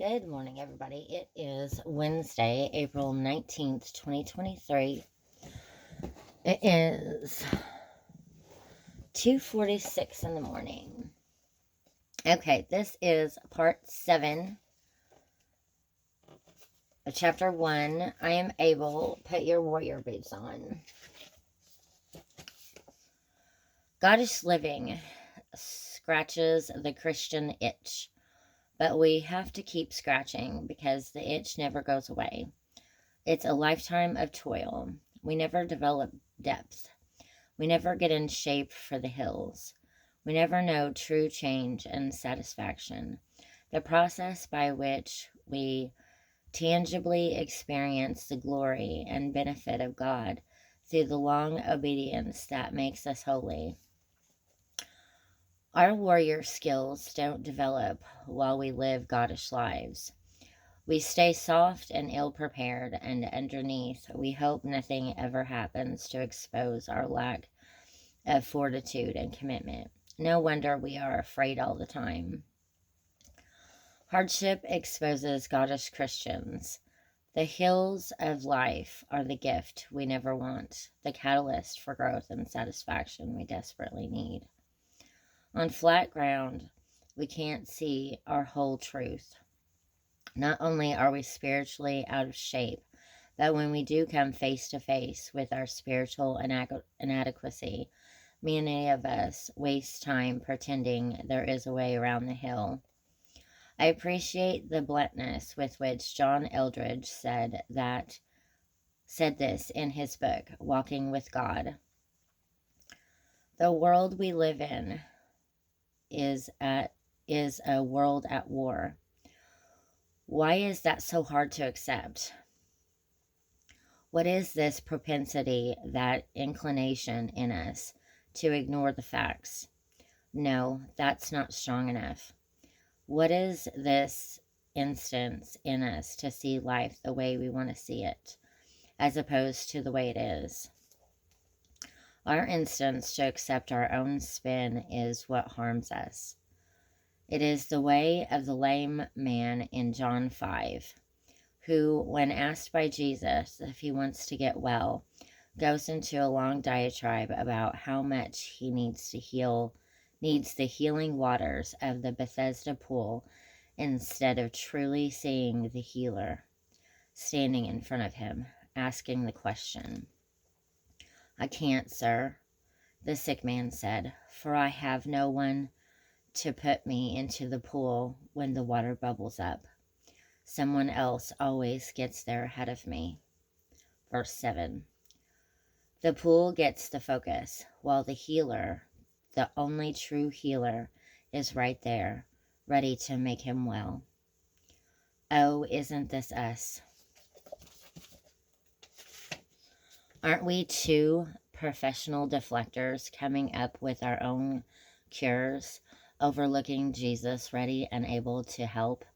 Good morning, everybody. It is Wednesday, April 19th, 2023. It is 2:46 in the morning. Okay, this is part 7 of chapter 1. I am able. Put your warrior boots on. Goddess living scratches the Christian itch, but we have to keep scratching because the itch never goes away. It's a lifetime of toil. We never develop depth. We never get in shape for the hills. We never know true change and satisfaction. The process by which we tangibly experience the glory and benefit of God through the long obedience that makes us holy. Our warrior skills don't develop while we live goddish lives. We stay soft and ill-prepared, and underneath, we hope nothing ever happens to expose our lack of fortitude and commitment. No wonder we are afraid all the time. Hardship exposes goddish Christians. The hills of life are the gift we never want, the catalyst for growth and satisfaction we desperately need. On flat ground, we can't see our whole truth. Not only are we spiritually out of shape, but when we do come face to face with our spiritual inadequacy, many of us waste time pretending there is a way around the hill. I appreciate the bluntness with which John Eldredge said this in his book, Walking with God. The world we live in is a world at war. Why is that so hard to accept? What is this propensity, that inclination in us to ignore the facts? No, that's not strong enough. What is this instance in us to see life the way we want to see it, as opposed to the way it is? Our instance to accept our own spin is what harms us. It is the way of the lame man in John 5, who, when asked by Jesus if he wants to get well, goes into a long diatribe about how much he needs the healing waters of the Bethesda pool instead of truly seeing the healer standing in front of him, asking the question. "I can't, sir," the sick man said, "for I have no one to put me into the pool when the water bubbles up. Someone else always gets there ahead of me." Verse 7. The pool gets the focus, while the healer, the only true healer, is right there, ready to make him well. Oh, isn't this us? Aren't we two professional deflectors coming up with our own cures, overlooking Jesus ready and able to help,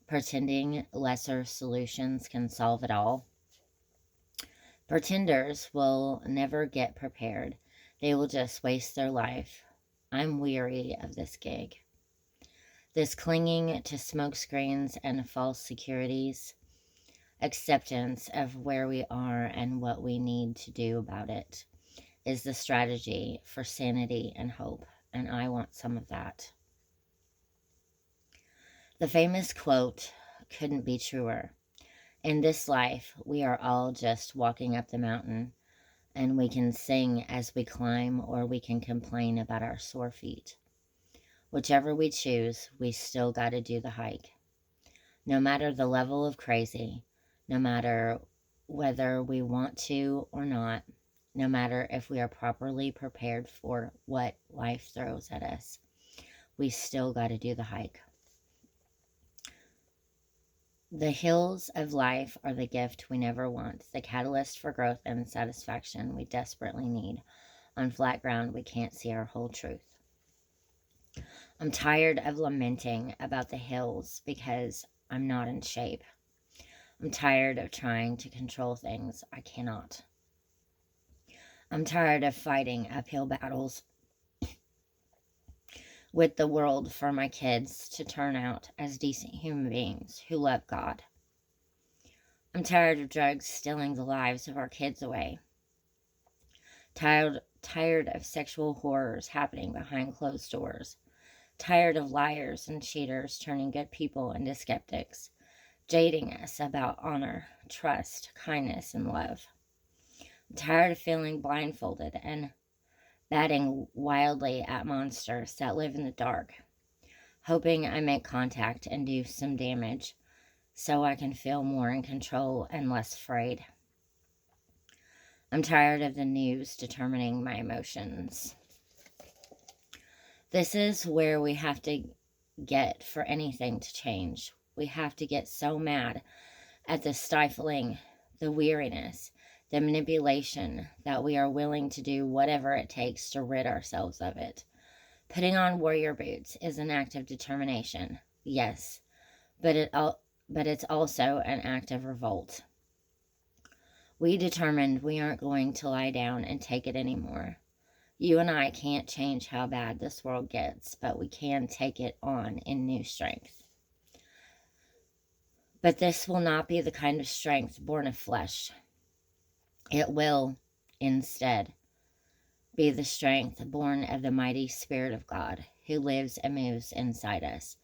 pretending lesser solutions can solve it all? Pretenders will never get prepared. They will just waste their life. I'm weary of this gig. This clinging to smokescreens and false securities. Acceptance of where we are and what we need to do about it is the strategy for sanity and hope, and I want some of that. The famous quote couldn't be truer. In this life, we are all just walking up the mountain, and we can sing as we climb, or we can complain about our sore feet. Whichever we choose, we still got to do the hike. No matter the level of crazy, no matter whether we want to or not, no matter if we are properly prepared for what life throws at us, we still got to do the hike. The hills of life are the gift we never want, the catalyst for growth and satisfaction we desperately need. On flat ground, we can't see our whole truth. I'm tired of lamenting about the hills because I'm not in shape. I'm tired of trying to control things I cannot. I'm tired of fighting uphill battles with the world for my kids to turn out as decent human beings who love God. I'm tired of drugs stealing the lives of our kids away. Tired of sexual horrors happening behind closed doors. Tired of liars and cheaters turning good people into skeptics, jading us about honor, trust, kindness, and love. I'm tired of feeling blindfolded and batting wildly at monsters that live in the dark, hoping I make contact and do some damage so I can feel more in control and less afraid. I'm tired of the news determining my emotions. This is where we have to get for anything to change. We have to get so mad at the stifling, the weariness, the manipulation that we are willing to do whatever it takes to rid ourselves of it. Putting on warrior boots is an act of determination, yes, but it's also an act of revolt. We determined we aren't going to lie down and take it anymore. You and I can't change how bad this world gets, but we can take it on in new strength. But this will not be the kind of strength born of flesh. It will, instead, be the strength born of the mighty Spirit of God who lives and moves inside us.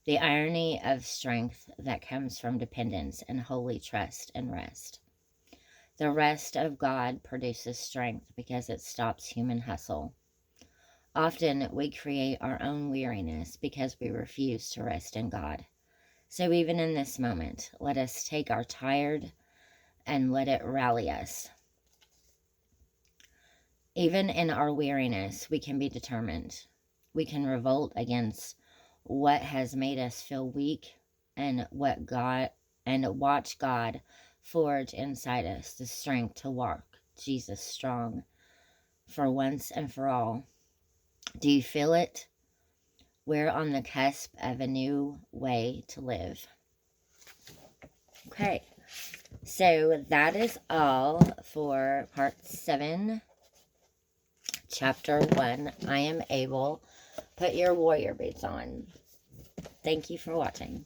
The irony of strength that comes from dependence and holy trust and rest. The rest of God produces strength because it stops human hustle. Often we create our own weariness because we refuse to rest in God. So even in this moment, let us take our tired and let it rally us. Even in our weariness, we can be determined. We can revolt against what has made us feel weak and watch God forge inside us the strength to walk Jesus strong for once and for all. Do you feel it? We're on the cusp of a new way to live. Okay, so that is all for part 7, chapter 1. I am able. Put your warrior boots on. Thank you for watching.